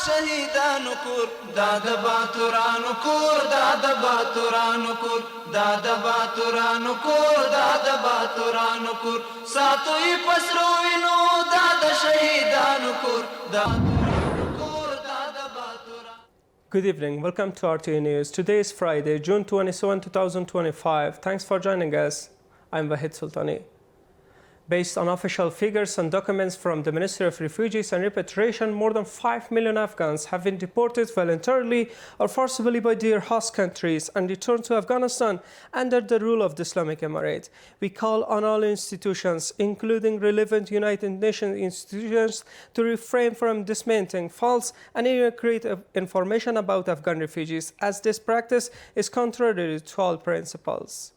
شهیدانو کور دا د باتورانو کور دا د باتورانو کور دا د باتورانو کور دا د باتورانو کور ساتوي پسرو وینو دا د شهیدانو کور دا Good evening. Welcome to RTA News. Today is Friday, June 27, 2025. Thanks for joining us. I'm Wahid Sultani. Based on official figures and documents from the Ministry of Refugees and Repatriation, more than 5 million Afghans have been deported voluntarily or forcibly by their host countries and returned to Afghanistan under the rule of the Islamic Emirate. We call on all institutions, including relevant United Nations institutions, to refrain from disseminating false and inaccurate information about Afghan refugees, as this practice is contrary to all principles.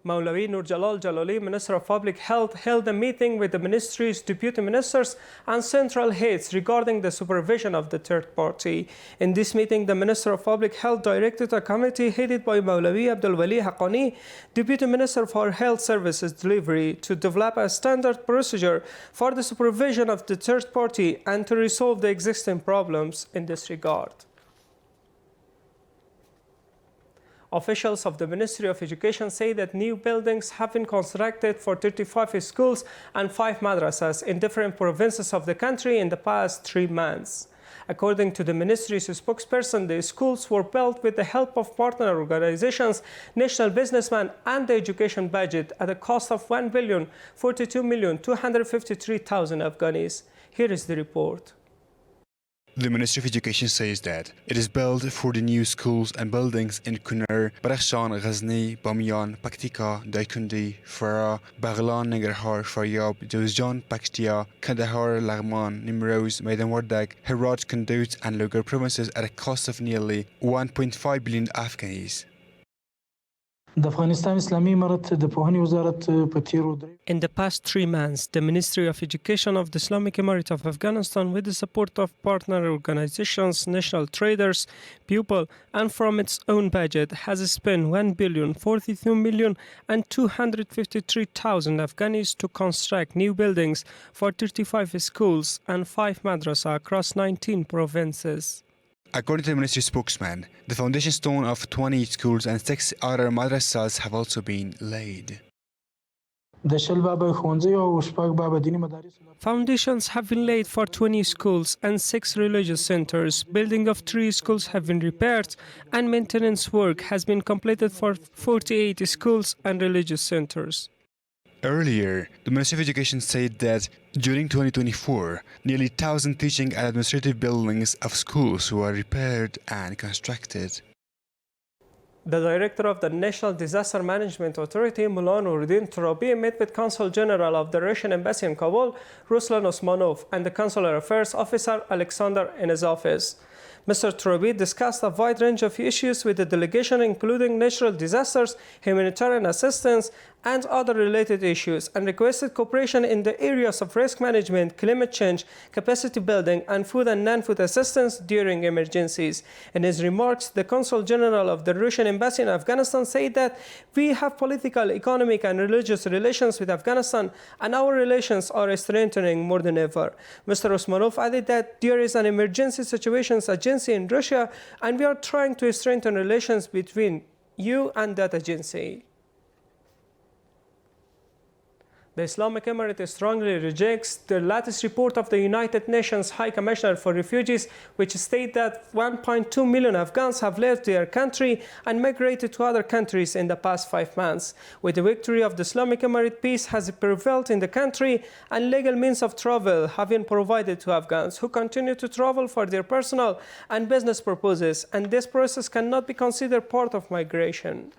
Maulavi Nur Jalal Jalali, Minister of Public Health, held a meeting with the ministry's deputy ministers and central heads regarding the supervision of the third party. In this meeting, the Minister of Public Health directed a committee headed by Maulavi Abdul Wali Haqqani, Deputy Minister for Health Services Delivery, to develop a standard procedure for the supervision of the third party and to resolve the existing problems in this regard. Officials of the Ministry of Education say that new buildings have been constructed for 35 schools and 5 madrasas in different provinces of the country in the past 3 months. According to the ministry's spokesperson, the schools were built with the help of partner organizations, national businessmen, and the education budget at a cost of 1,042,253,000 Afghanis. Here is the report. The Ministry of Education says that it is built for the new schools and buildings in Kunar, Badakhshan, Ghazni, Bamiyan, Paktika, Daikundi, Farah, Baghlan, Nangarhar, Faryab, Jawzjan, Paktia, Kandahar, Laghman, Nimroz, Maidan Wardak, Herat, Kunduz, and Logar provinces at a cost of nearly 1.5 billion Afghanis. In the past 3 months, the Ministry of Education of the Islamic Emirate of Afghanistan, with the support of partner organizations, national traders, people, and from its own budget, has spent 1,042,253,000 Afghanis to construct new buildings for 35 schools and 5 madrasa across 19 provinces. According to the ministry spokesman, the foundation stone of 20 schools and 6 other madrasas have also been laid. Foundations have been laid for 20 schools and 6 religious centers. Building of 3 schools have been repaired, and maintenance work has been completed for 48 schools and religious centers. Earlier, the Ministry of Education said that during 2024, nearly 1,000 teaching and administrative buildings of schools were repaired and constructed. The director of the National Disaster Management Authority, Mullah Nuruddin Turabi, met with Consul General of the Russian Embassy in Kabul, Ruslan Osmanov, and the Consular Affairs Officer Alexander in his office. Mr. Turabi discussed a wide range of issues with the delegation, including natural disasters, humanitarian assistance, and other related issues, and requested cooperation in the areas of risk management, climate change, capacity building, and food and non-food assistance during emergencies. In his remarks, the Consul General of the Russian Embassy in Afghanistan said that we have political, economic, and religious relations with Afghanistan, and our relations are strengthening more than ever. Mr. Osmanov added that there is an emergency situations agency in Russia, and we are trying to strengthen relations between you and that agency. The Islamic Emirate strongly rejects the latest report of the United Nations High Commissioner for Refugees, which states that 1.2 million Afghans have left their country and migrated to other countries in the past 5 months. With the victory of the Islamic Emirate, peace has prevailed in the country, and legal means of travel have been provided to Afghans who continue to travel for their personal and business purposes, and this process cannot be considered part of migration.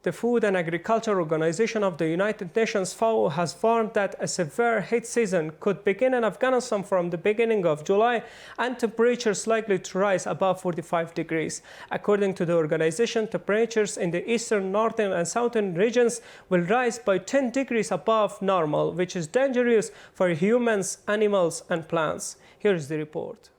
The Food and Agriculture Organization of the United Nations, FAO, has warned that a severe heat season could begin in Afghanistan from the beginning of July, and temperatures likely to rise above 45 degrees. According to the organization, temperatures in the eastern, northern, and southern regions will rise by 10 degrees above normal, which is dangerous for humans, animals, and plants. Here is the report.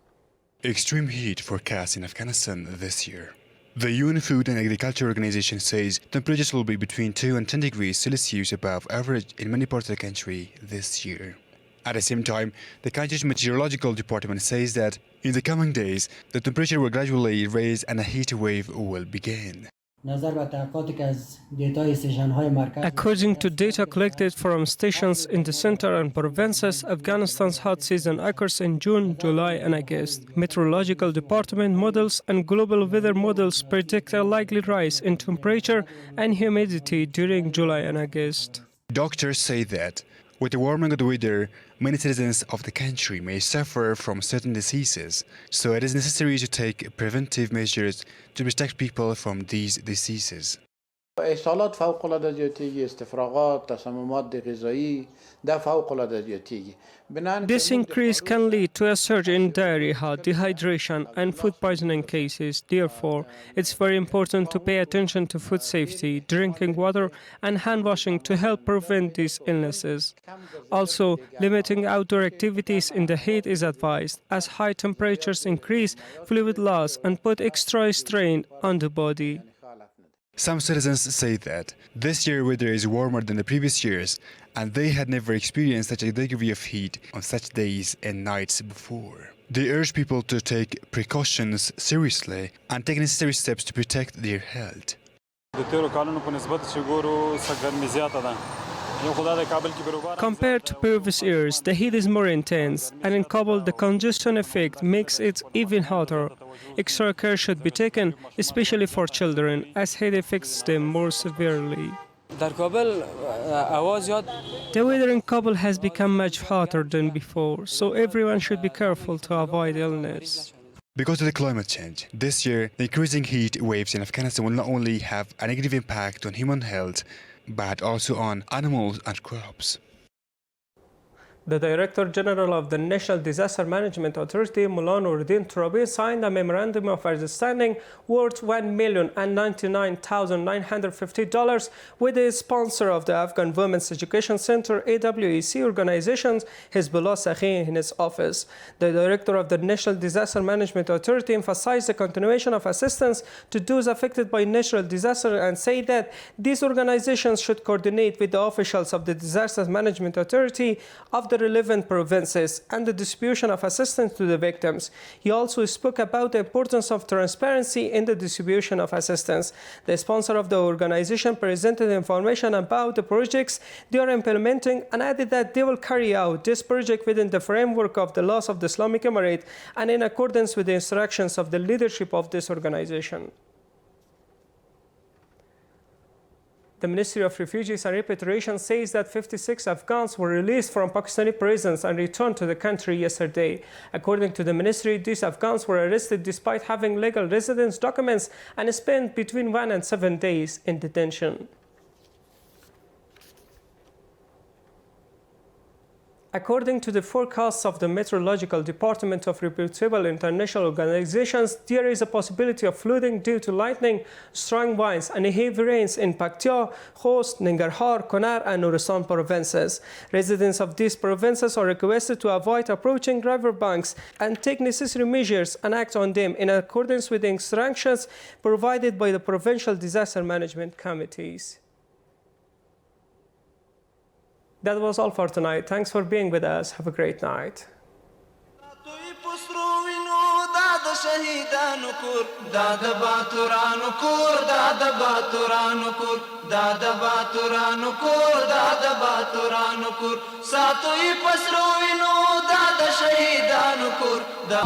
Extreme heat forecast in Afghanistan this year. The UN Food and Agriculture Organization says temperatures will be between 2 and 10 degrees Celsius above average in many parts of the country this year. At the same time, the country's meteorological department says that in the coming days, the temperature will gradually rise and a heat wave will begin. According to data collected from stations in the center and provinces, Afghanistan's hot season occurs in June, July and August. Meteorological department models and global weather models predict a likely rise in temperature and humidity during July and August. Doctors say that with the warming of the weather, many citizens of the country may suffer from certain diseases, so it is necessary to take preventive measures to protect people from these diseases. احصالات فوق العاده زیاتیږي استفراغات تسممات غذایی ده فوق العاده زیاتیږي. This increase can lead to a surge in diarrhea, dehydration, and food poisoning cases. Therefore, it's very important to pay attention to food safety, drinking water, and hand washing to help prevent these illnesses. Also, limiting outdoor activities in the heat is advised, as high temperatures increase fluid loss and put extra strain on the body. Some citizens say that this year weather is warmer than the previous years, and they had never experienced such a degree of heat on such days and nights before. They urge people to take precautions seriously and take necessary steps to protect their health. Compared to previous years, the heat is more intense, and in Kabul, the congestion effect makes it even hotter. Extra care should be taken, especially for children, as heat affects them more severely. The weather in Kabul has become much hotter than before, so everyone should be careful to avoid illness. Because of the climate change, this year, the increasing heat waves in Afghanistan will not only have a negative impact on human health, but also on animals and crops. The Director General of the National Disaster Management Authority, Mullah Nuruddin Turabi, signed a memorandum of understanding worth $1,099,950 with the sponsor of the Afghan Women's Education Center (AWEC) organizations, Hezbollah Sakhi, in its office. The Director of the National Disaster Management Authority emphasized the continuation of assistance to those affected by natural disaster and said that these organizations should coordinate with the officials of the Disaster Management Authority of the relevant provinces and the distribution of assistance to the victims. He also spoke about the importance of transparency in the distribution of assistance. The sponsor of the organization presented information about the projects they are implementing and added that they will carry out this project within the framework of the laws of the Islamic Emirate and in accordance with the instructions of the leadership of this organization. The Ministry of Refugees and Repatriation says that 56 Afghans were released from Pakistani prisons and returned to the country yesterday. According to the ministry, these Afghans were arrested despite having legal residence documents and spent between 1 and 7 days in detention. According to the forecasts of the Meteorological Department of reputable international organizations, there is a possibility of flooding due to lightning, strong winds, and heavy rains in Paktia, Khost, Nangarhar, Kunar, and Nuristan provinces. Residents of these provinces are requested to avoid approaching river banks and take necessary measures and act on them in accordance with the instructions provided by the provincial disaster management committees. That was all for tonight. Thanks for being with us. Have a great night. Satu i pasru inu da shahidanu kur da